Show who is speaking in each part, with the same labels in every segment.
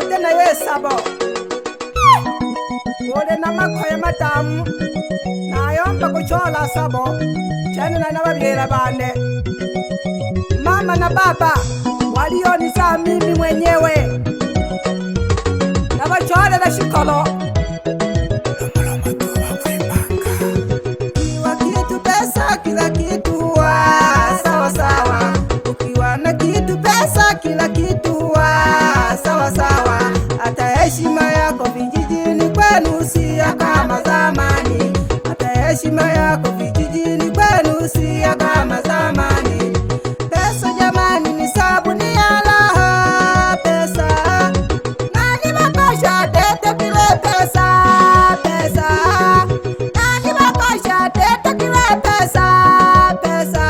Speaker 1: yote na yesabo ole na makoye matamu nayomba kuchola sabo chane na babyela bane mama na baba walionizaa mimi mwenyewe na bachole na shikolo kiwa kitu pesa kila kitu sawa sawa ukiwa na kitu pesa kila kitu sawa sawa hata heshima yako vijijini kwenu si kama zamani hata heshima yako vijijini kwenu si kama zamani pesa jamani ni sabuni ya raha pesa nani makosha tete kile pesa pesa nani makosha tete kile pesa pesa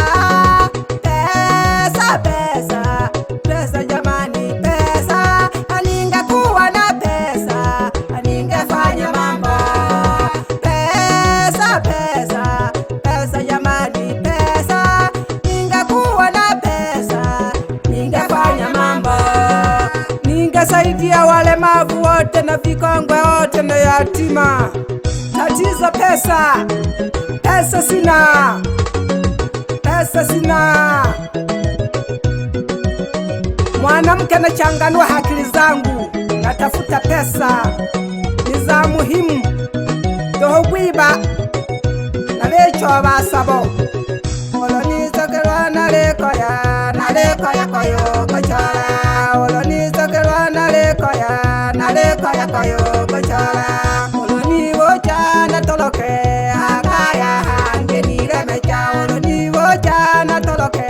Speaker 1: pesa pesa pesa jamani pesa aningekuwa na pesa aningefanya mambo pesa pesa pesa jamani pesa ningekuwa na pesa ningefanya mambo ningesaidia walemavu wote na vikongwe wote na yatima tatizo pesa pesa sina pesa sina mwanamke na changanua akili zangu natafuta pesa ni za muhimu dohugwiba nalecho basabo olonizokelwa nalekoya koyo kochora olonizokelwa nalekoya koyo kochora oloniwocha natoloke akaya hange niremecha oloniwocha natoloke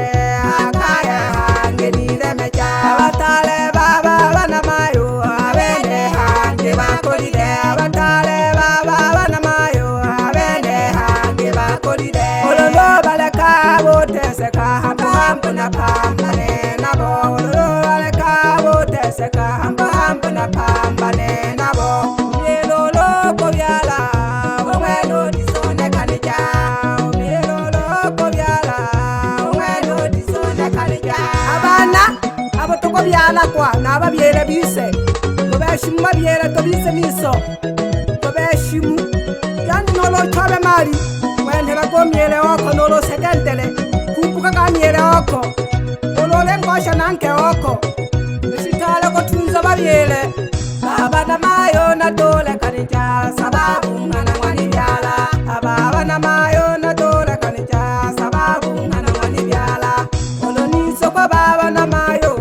Speaker 1: akaya hange niremecha abatale baba bana mayo abende hange bakolide abatale baba bana mayo abende hange bakolide ololo baleka boteseka hambo na pambane nabo ololo baleka boteseka hambo na pambane nabo yelolo kobyala omweno disone kanija yelolo kobyala omweno disone kanija abana abo tokobyala kwa nababyele bise tobeshimu babyele tobise miso tobeshimu yani nolo chobe mali mwene bagomyele oko nolo sekendele kumbuka kamyele oko olole ngosha nanke oko nishitala kotunza babyele baba na mayo na dole kanija sababu ngana mwani byala baba na mayo na dole kanija sababu ngana mwani byala olonizo kwa baba na mayo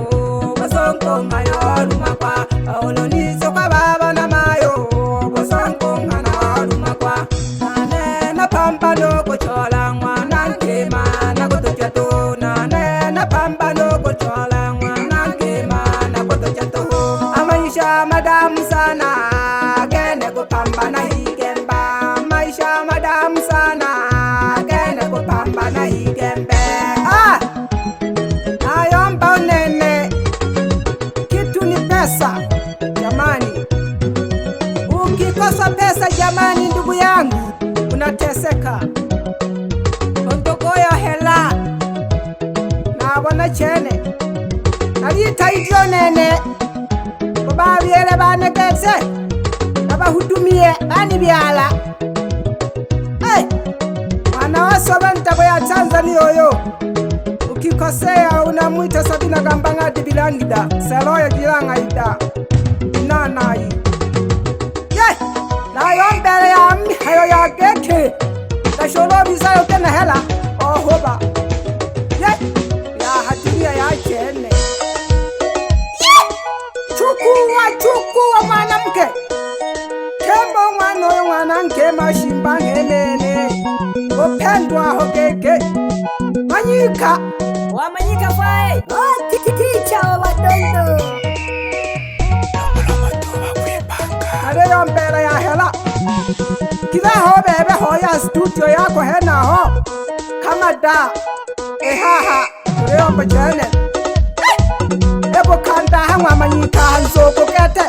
Speaker 1: basonko mayo lumakwa olonizo kwa baba na mayo basonko ngana lumakwa nane na pambano kuchola mwana nkema na kutochato nane na pambano kuchola mwana nkema na kutochato amaisha madamu sana gene kupambana higemba maisha madamu sana gene kupambana higembe nayomba unene kitu ni pesa jamani ukikosa pesa jamani ndugu yangu unateseka ondogoyo hela nabona chene nalita idyo nene babyele banegetse nabahudumie bani byala mwana wasoba ntabo ya Tanzania oyo ukikosea unamwita Sabina Gambangadi bilangida seloya gilanga ida nanayi nayombele ya hayo ya geke tasholo bisayo tena hela ohoba ya hatiria ya chene chukua mwanamke kembo mwana oyo mwanamke mashimba ngenene opendwa hogeke manyika
Speaker 2: wamanyika fai ticha wa watoto
Speaker 1: aleyo mbele ya hela kilaho bebe hoya studio yako hena ho kama da ehaha aleyo mbele ebo kanda hamwa manyika hanzo kokete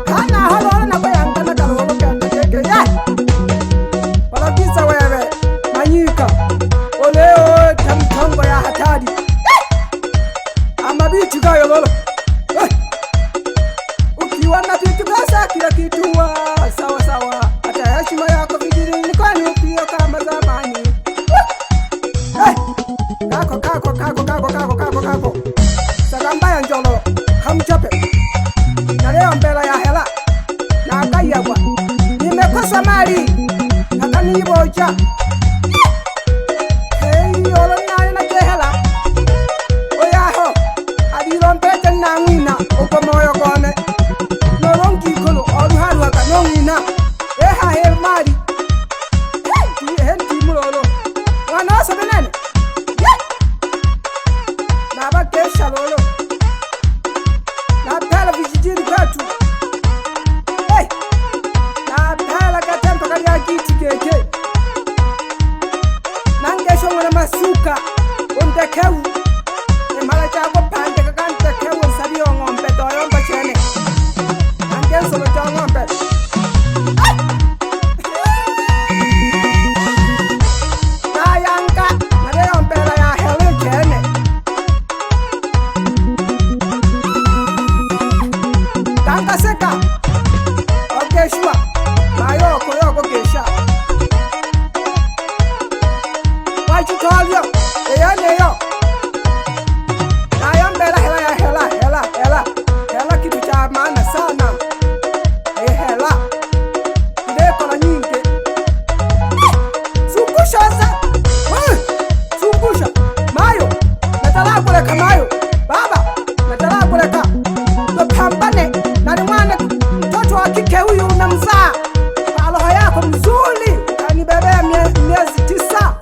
Speaker 1: kana holo na bayanga na kalo kokete wala kisa wewe manyika oleo tamtongo ya hatari Amabichi gayo lolo. Ukiwa na vitu pesa kila kitu sawa sawa. Hata heshima yako vijijini kwani pia kama zamani. Kako. Sagambaya njolo hamchape. Na leo mbele ya hela. Na akayagwa. Nimekosa mali. Akaniboja. Yolo na kehela. Oyaho. Adirompete na ngina. Uko moyo kone. Norongi kolo. Oruharu waka nongina. Eha he mali. Henti mulolo. Wanosa benene. Naba kesha lolo. Napela vijijini kwetu. Napela katempa kalia kiti keke. Nangesho mwana masuka. Ondekeu. Mala chako pande kakante kewu nsabio ngombe doyomba chene. Nangesho lo ngombe. Nayanga. Naleo mbela ya heli chene. Seka okeshwa mayo koyo kesha wachitolyo eyaneyo nayombela hela kitu cha maana sana hela ndekola nyingi sungusha mayo natalaguleka mayo baba natalaguleka tupambane na mwana mtoto wa kike huyu unamzaa kwa roho yako mzuri kanibebea miezi 9.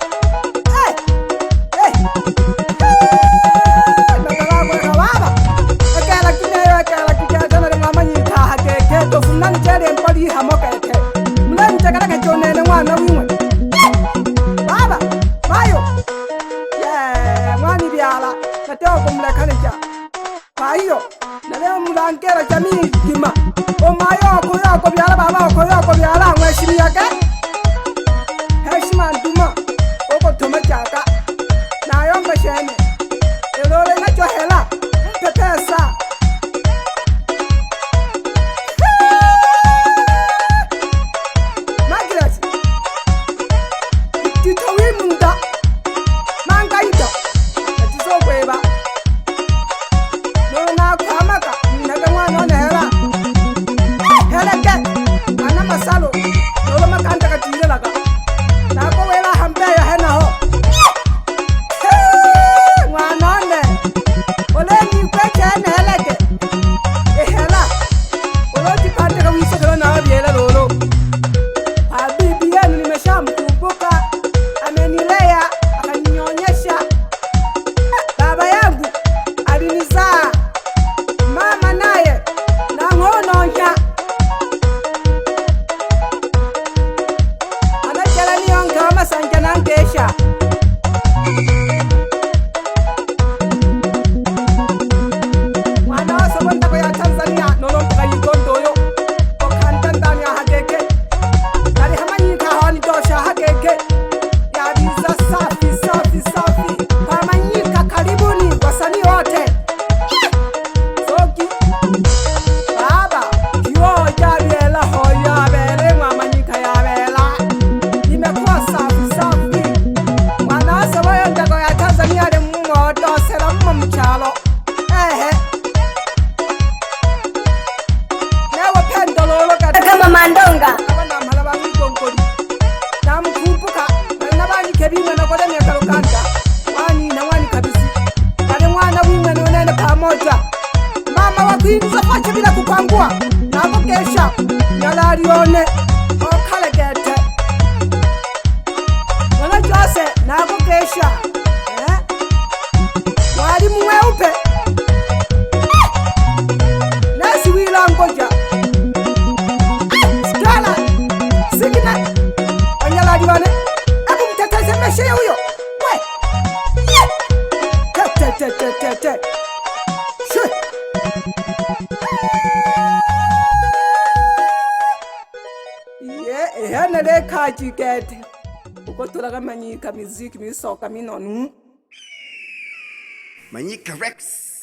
Speaker 1: Natalaguleka baba ekela kineyo tena ni mama nyika hakeke tofunani tere mpali hamokeke mleni tekaleke chonene mwana wimwe baba mayo mwani biala nateo kumlekanija kwa hiyo na leo mulangera jamii kima omayo yako byala baba yako byala mweshiri yake heshima nduma oko toma chaka nayo mbeshene elole na johela mpepesa Magret tito wimunda mangaita atiso kweba nona kwamaka naga mwana na hela heleke ana masalo nolo makanda katire laga nako wela hambe ya hena ho mwana ne ole ni kweche na heleke hela ole tipande ka wiso kero na biela lolo habibi yenu nimeshamkumbuka amenilea akanionyesha baba yangu alinizaa mama naye na ngononya anachela nionga kama sanja nangesha mwana wasa mwenda kwa ya Tanzania nolompuka yigondoyo okanta ndani ya hakeke nari hamanyika hawani dosha hakeke yabiza safi hamanyika karibuni wasanii wote soki baba kioo jabiela hoya bele mwamanyika ya bela imekuwa safi mwana wasa mwenda kwa ya Tanzania le mumo dosera mumo mchalo newe pendo lolo
Speaker 2: Kama mandonga.
Speaker 1: abana mala bangi konkodi namkumbuka nabani kebimwe nakoda miakalokanda wani kabisi kale mwana wimwe nonene pamoja mama wakuinza kwache bila kupangua nako kesha nyalalione okalegete wana jose nako kesha walimu weupe nasi wila ngoja Stella Sigina Anyaladi wane Abu mteteze meshe huyo we te Shoo Henele kaji gete uko tulaga manyika miziki misoka minonu
Speaker 3: Manyika Rex.